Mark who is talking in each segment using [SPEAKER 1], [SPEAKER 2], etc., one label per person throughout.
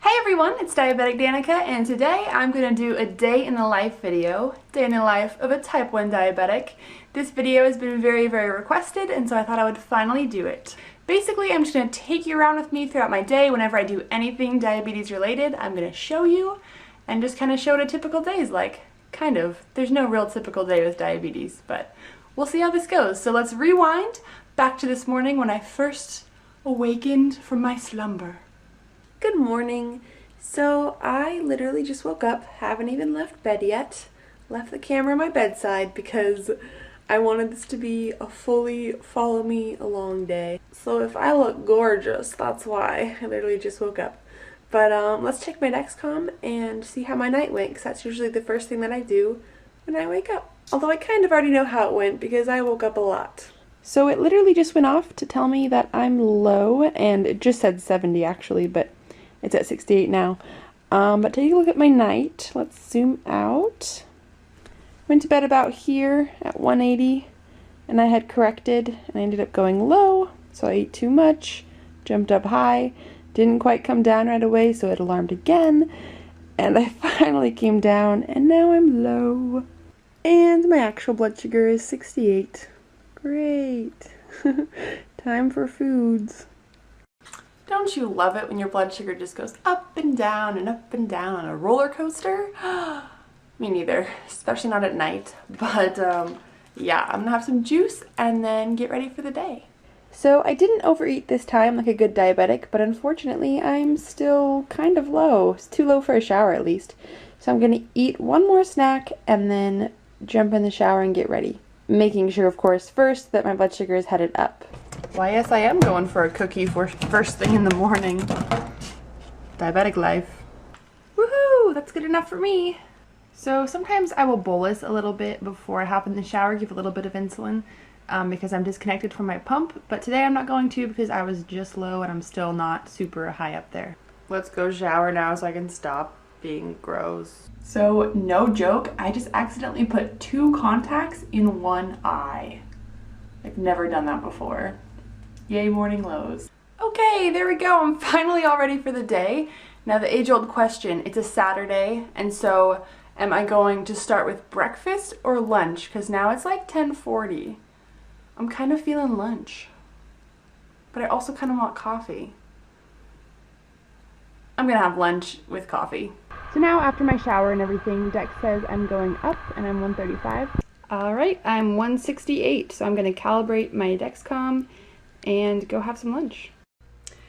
[SPEAKER 1] Hey everyone, it's Diabetic Danica, and today I'm going to do a day in the life video, day in the life of a type 1 diabetic. This video has been very requested, and so I thought I would finally do it. Basically, I'm just going to take you around with me throughout my day. Whenever I do anything diabetes related, I'm going to show you and just kind of show what a typical day is like. Kind of. There's no real typical day with diabetes, but we'll see how this goes. So let's rewind back to this morning when I first awakened from my slumber. Good morning. So I literally just woke up, haven't even left bed yet, left the camera on my bedside because I wanted this to be a fully follow me along day. So if I look gorgeous, that's why. I literally just woke up. But let's check my Dexcom and see how my night went, because that's usually the first thing that I do when I wake up. Although I kind of already know how it went because I woke up a lot. So it literally just went off to tell me that I'm low, and it just said 70 actually, but it's at 68 now. But take a look at my night. Let's zoom out. Went to bed about here at 180, and I had corrected, and I ended up going low, so I ate too much, jumped up high, didn't quite come down right away, so it alarmed again, and I finally came down, and now I'm low. And my actual blood sugar is 68. Great. Time for foods. Don't you love it when your blood sugar just goes up and down on a roller coaster? Me neither, especially not at night. But yeah, I'm gonna have some juice and then get ready for the day. So I didn't overeat this time like a good diabetic, but unfortunately I'm still kind of low. It's too low for a shower at least. So I'm gonna eat one more snack and then jump in the shower and get ready. Making sure, of course, first that my blood sugar is headed up. Why, yes, I am going for a cookie for first thing in the morning. Diabetic life. Woohoo! That's good enough for me. So sometimes I will bolus a little bit before I hop in the shower, give a little bit of insulin because I'm disconnected from my pump. But today I'm not going to because I was just low and I'm still not super high up there. Let's go shower now so I can stop being gross. So no joke, I just accidentally put 2 contacts in one eye. I've never done that before. Yay, morning lows. Okay, there we go. I'm finally all ready for the day. Now the age-old question, it's a Saturday, and so am I going to start with breakfast or lunch? Because now it's like 10:40. I'm kind of feeling lunch, but I also kind of want coffee. I'm gonna have lunch with coffee. So now after my shower and everything, Dex says I'm going up and I'm 135. Alright, I'm 168, so I'm going to calibrate my Dexcom and go have some lunch.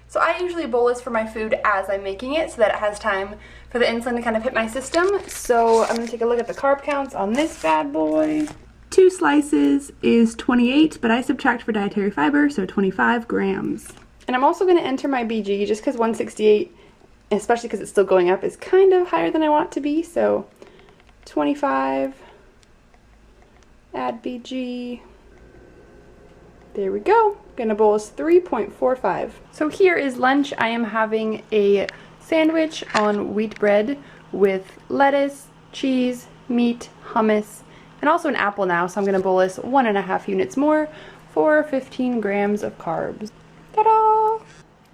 [SPEAKER 1] So I usually bolus for my food as I'm making it so that it has time for the insulin to kind of hit my system. So I'm going to take a look at the carb counts on this bad boy. 2 slices is 28, but I subtract for dietary fiber, so 25 grams. And I'm also going to enter my BG just because 168, especially because it's still going up, is kind of higher than I want it to be. So 25. Add BG. There we go. Gonna bolus 3.45. So here is lunch. I am having a sandwich on wheat bread with lettuce, cheese, meat, hummus, and also an apple now. So I'm gonna bolus 1.5 units more for 15 grams of carbs. Ta-da!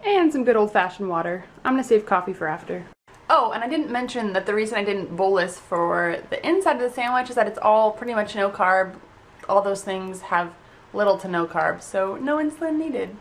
[SPEAKER 1] And some good old-fashioned water. I'm gonna save coffee for after. Oh, and I didn't mention that the reason I didn't bolus for the inside of the sandwich is that it's all pretty much no carb. All those things have little to no carbs, so no insulin needed.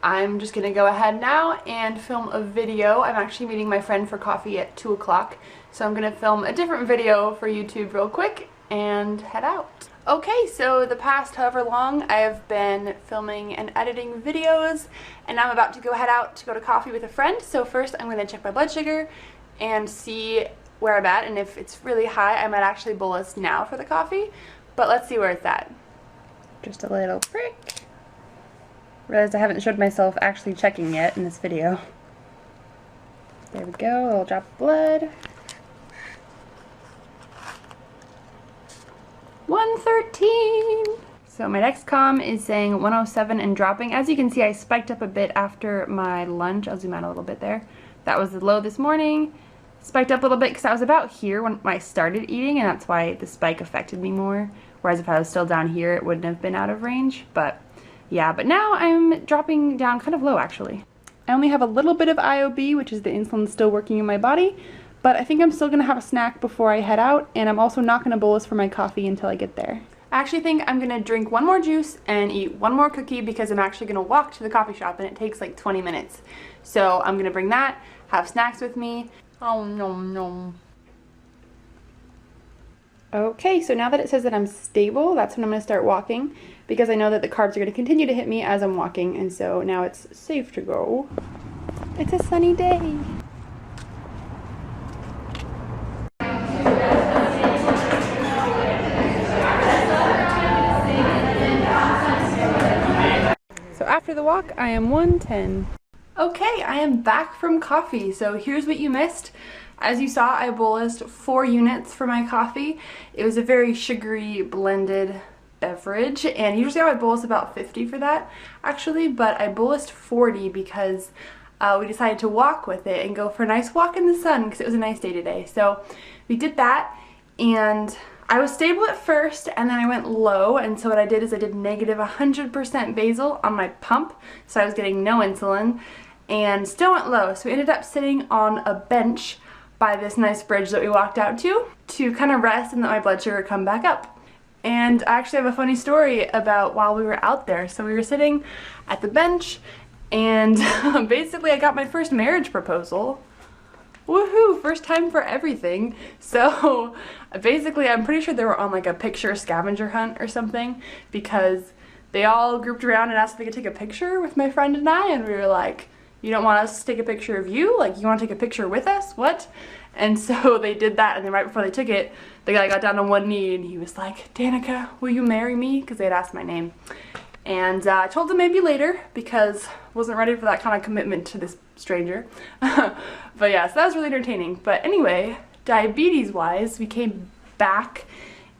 [SPEAKER 1] I'm just gonna go ahead now and film a video. I'm actually meeting my friend for coffee at 2 o'clock, so I'm gonna film a different video for YouTube real quick and head out. Okay, so the past however long I have been filming and editing videos, and I'm about to go head out to go to coffee with a friend. So first I'm gonna check my blood sugar and see where I'm at, and if it's really high I might actually bolus now for the coffee, but let's see where it's at. Just a little prick. Realized I haven't showed myself actually checking yet in this video. There we go, a little drop of blood. 113. So my Dexcom is saying 107 and dropping. As you can see, I spiked up a bit after my lunch. I'll zoom out a little bit there. That was the low this morning. Spiked up a little bit because I was about here when I started eating, and that's why the spike affected me more. Whereas if I was still down here, it wouldn't have been out of range. But yeah, but now I'm dropping down kind of low actually. I only have a little bit of IOB, which is the insulin still working in my body, but I think I'm still going to have a snack before I head out, and I'm also not going to bolus for my coffee until I get there. I actually think I'm going to drink one more juice and eat one more cookie because I'm actually going to walk to the coffee shop and it takes like 20 minutes. So I'm going to bring that, have snacks with me. Oh, nom nom. Okay, so now that it says that I'm stable, that's when I'm going to start walking because I know that the carbs are going to continue to hit me as I'm walking, and so now it's safe to go. It's a sunny day. So after the walk, I am 110. Okay, I am back from coffee, so here's what you missed. As you saw, I bolused 4 units for my coffee. It was a very sugary blended beverage, and usually I would bolus about 50 for that actually, but I bolused 40 because we decided to walk with it and go for a nice walk in the sun because it was a nice day today. So we did that, and I was stable at first and then I went low, and so what I did is I did negative 100% basal on my pump, so I was getting no insulin and still went low. So we ended up sitting on a bench by this nice bridge that we walked out to kind of rest and let my blood sugar come back up. And I actually have a funny story about while we were out there. So we were sitting at the bench, and basically I got my first marriage proposal. Woohoo! First time for everything. So basically I'm pretty sure they were on like a picture scavenger hunt or something, because they all grouped around and asked if they could take a picture with my friend and I, and we were like, you don't want us to take a picture of you? Like, you want to take a picture with us? What? And so they did that, and then right before they took it, the guy got down on one knee and he was like, Danica, will you marry me? Because they had asked my name. And I told him maybe later because I wasn't ready for that kind of commitment to this stranger. But yeah, so that was really entertaining. But anyway, diabetes-wise, we came back,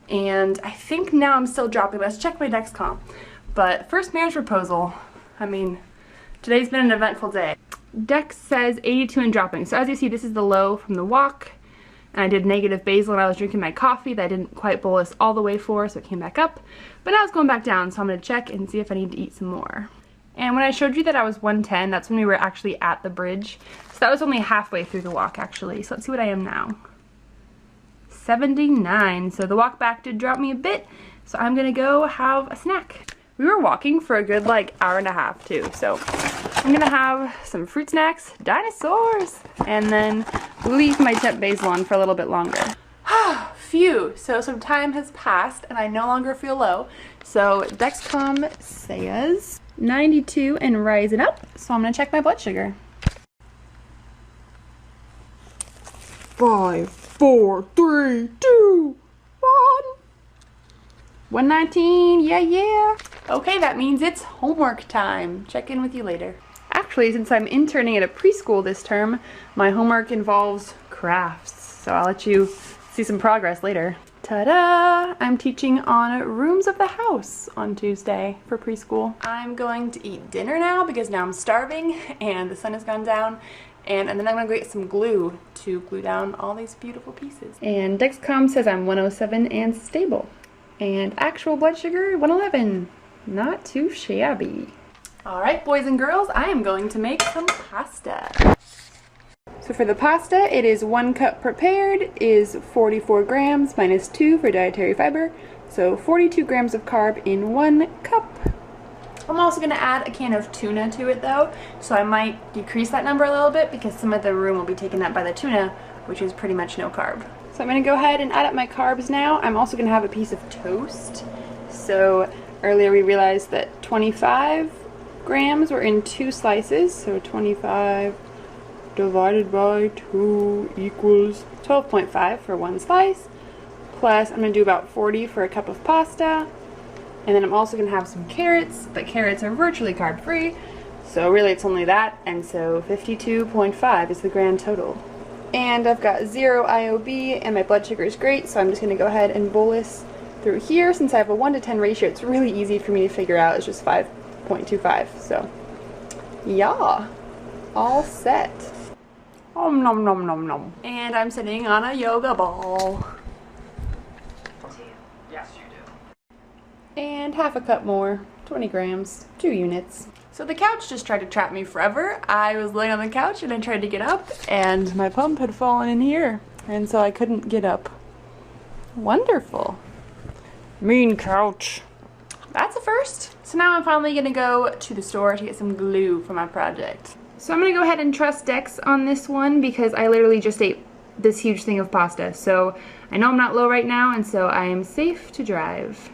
[SPEAKER 1] and I think now I'm still dropping. Let's check my Dexcom. But first marriage proposal, I mean, today's been an eventful day. Dex says 82 and dropping. So as you see, this is the low from the walk. And I did negative basal and I was drinking my coffee that I didn't quite bolus all the way for, so it came back up. But now it's going back down, so I'm going to check and see if I need to eat some more. And when I showed you that I was 110, that's when we were actually at the bridge. So that was only halfway through the walk, actually. So let's see what I am now. 79. So the walk back did drop me a bit. So I'm going to go have a snack. We were walking for a good like hour and a half too, so I'm gonna have some fruit snacks, dinosaurs, and then leave my temp basal on for a little bit longer. Phew, so some time has passed and I no longer feel low. So Dexcom says 92 and rising up, so I'm gonna check my blood sugar. 5, 4, 3, 2, 1. 119, yeah. Okay, that means it's homework time. Check in with you later. Actually, since I'm interning at a preschool this term, my homework involves crafts. So I'll let you see some progress later. Ta-da! I'm teaching on rooms of the house on Tuesday for preschool. I'm going to eat dinner now because now I'm starving and the sun has gone down. And then I'm going to go get some glue to glue down all these beautiful pieces. And Dexcom says I'm 107 and stable. And actual blood sugar, 111. Not too shabby. Alright, boys and girls, I am going to make some pasta. So for the pasta, it is 1 cup prepared, is 44 grams minus 2 for dietary fiber. So 42 grams of carb in 1 cup. I'm also going to add a can of tuna to it though, so I might decrease that number a little bit because some of the room will be taken up by the tuna, which is pretty much no carb. So I'm going to go ahead and add up my carbs now. I'm also going to have a piece of toast. So earlier we realized that 25 grams were in 2 slices, so 25 divided by 2 equals 12.5 for 1 slice. Plus I'm going to do about 40 for a cup of pasta. And then I'm also going to have some carrots, but carrots are virtually carb free, so really it's only that, and so 52.5 is the grand total. And I've got 0 IOB and my blood sugar is great, so I'm just going to go ahead and bolus through here. Since I have a 1 to 10 ratio, it's really easy for me to figure out. It's just 5.25, so yeah, all set. Om nom nom nom nom. And I'm sitting on a yoga ball. Yes, you do. And half a cup more, 20 grams, 2 units. So the couch just tried to trap me forever. I was laying on the couch and I tried to get up and my pump had fallen in here. And so I couldn't get up. Wonderful. Mean couch. That's a first. So now I'm finally gonna go to the store to get some glue for my project. So I'm gonna go ahead and trust Dex on this one because I literally just ate this huge thing of pasta. So I know I'm not low right now and so I am safe to drive.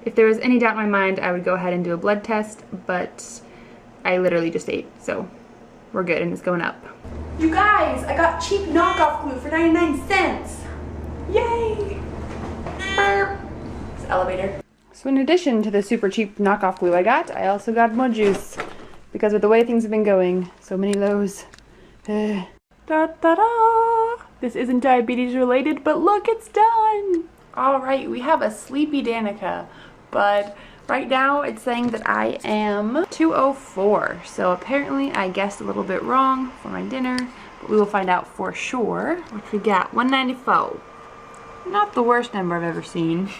[SPEAKER 1] If there was any doubt in my mind, I would go ahead and do a blood test, but I literally just ate, so we're good and it's going up. You guys, I got cheap knockoff glue for 99 cents. Yay! Burp. It's the elevator. So in addition to the super cheap knockoff glue I also got more juice because of the way things have been going. So many lows. Da da da! This isn't diabetes related, but look, it's done! Alright, we have a sleepy Danica, but right now it's saying that I am 204. So apparently I guessed a little bit wrong for my dinner, but we will find out for sure. Which we got 194. Not the worst number I've ever seen.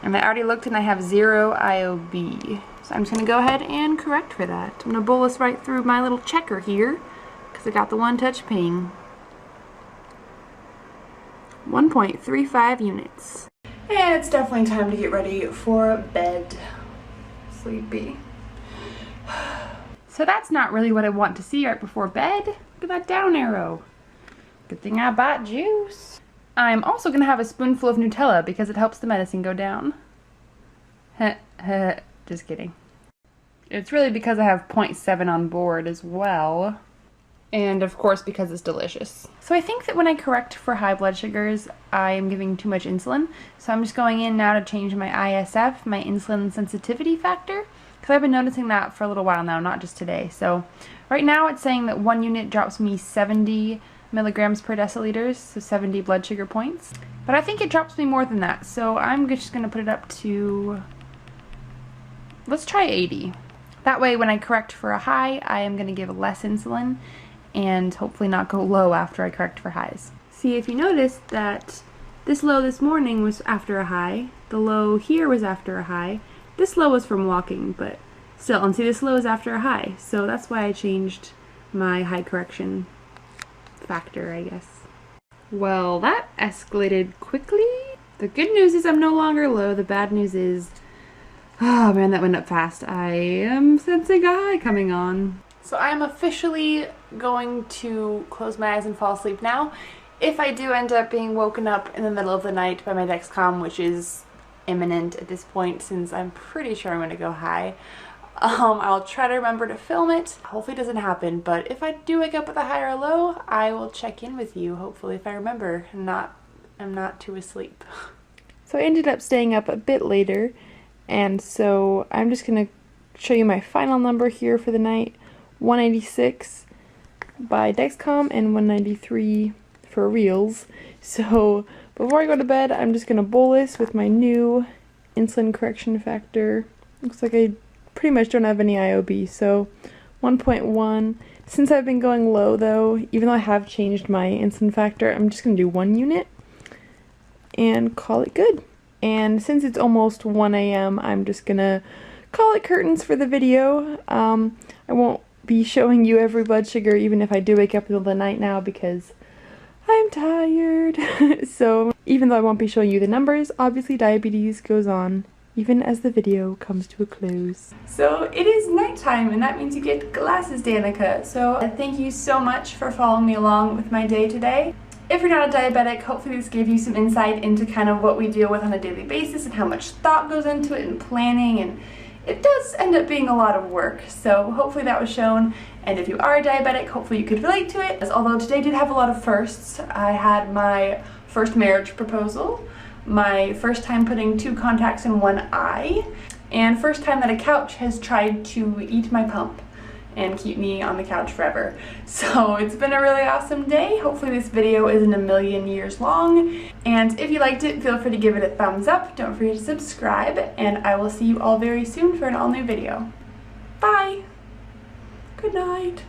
[SPEAKER 1] And I already looked and I have 0 IOB. So I'm just going to go ahead and correct for that. I'm going to bolus right through my little checker here because I got the one touch ping. 1.35 units. And it's definitely time to get ready for bed. Sleepy. So that's not really what I want to see right before bed. Look at that down arrow. Good thing I bought juice. I'm also going to have a spoonful of Nutella because it helps the medicine go down. Just kidding. It's really because I have 0.7 on board as well. And of course because it's delicious. So I think that when I correct for high blood sugars, I am giving too much insulin. So I'm just going in now to change my ISF, my insulin sensitivity factor. Because I've been noticing that for a little while now, not just today. So right now it's saying that 1 unit drops me 70 milligrams per deciliter, so 70 blood sugar points. But I think it drops me more than that. So I'm just going to put it up to, let's try 80. That way when I correct for a high, I am going to give less insulin and hopefully not go low after I correct for highs. See, if you notice that this low this morning was after a high, the low here was after a high, this low was from walking, but still, and see this low is after a high, so that's why I changed my high correction factor, I guess. Well, that escalated quickly. The good news is I'm no longer low, the bad news is, oh man, that went up fast. I am sensing a high coming on. So I am officially going to close my eyes and fall asleep now. If I do end up being woken up in the middle of the night by my Dexcom, which is imminent at this point since I'm pretty sure I'm going to go high, I'll try to remember to film it. Hopefully it doesn't happen, but if I do wake up with a high or a low, I will check in with you, hopefully, if I remember and I'm not too asleep. So I ended up staying up a bit later, and so I'm just going to show you my final number here for the night. 186 by Dexcom and 193 for reals. So before I go to bed, I'm just going to bolus with my new insulin correction factor. Looks like I pretty much don't have any IOB, so 1.1. Since I've been going low though, even though I have changed my insulin factor, I'm just going to do 1 unit and call it good. And since it's almost 1 a.m., I'm just going to call it curtains for the video. I won't be showing you every blood sugar even if I do wake up in the middle of the night now because I'm tired. So even though I won't be showing you the numbers, obviously diabetes goes on even as the video comes to a close. So it is nighttime and that means you get glasses, Danica. So thank you so much for following me along with my day today. If you're not a diabetic, hopefully this gave you some insight into kind of what we deal with on a daily basis and how much thought goes into it and planning, and it does end up being a lot of work, so hopefully that was shown. And if you are a diabetic, hopefully you could relate to it. As although today did have a lot of firsts. I had my first marriage proposal, my first time putting 2 contacts in 1 eye, and first time that a couch has tried to eat my pump and keep me on the couch forever. So it's been a really awesome day. Hopefully this video isn't a million years long. And if you liked it, feel free to give it a thumbs up. Don't forget to subscribe, and I will see you all very soon for an all new video. Bye! Good night.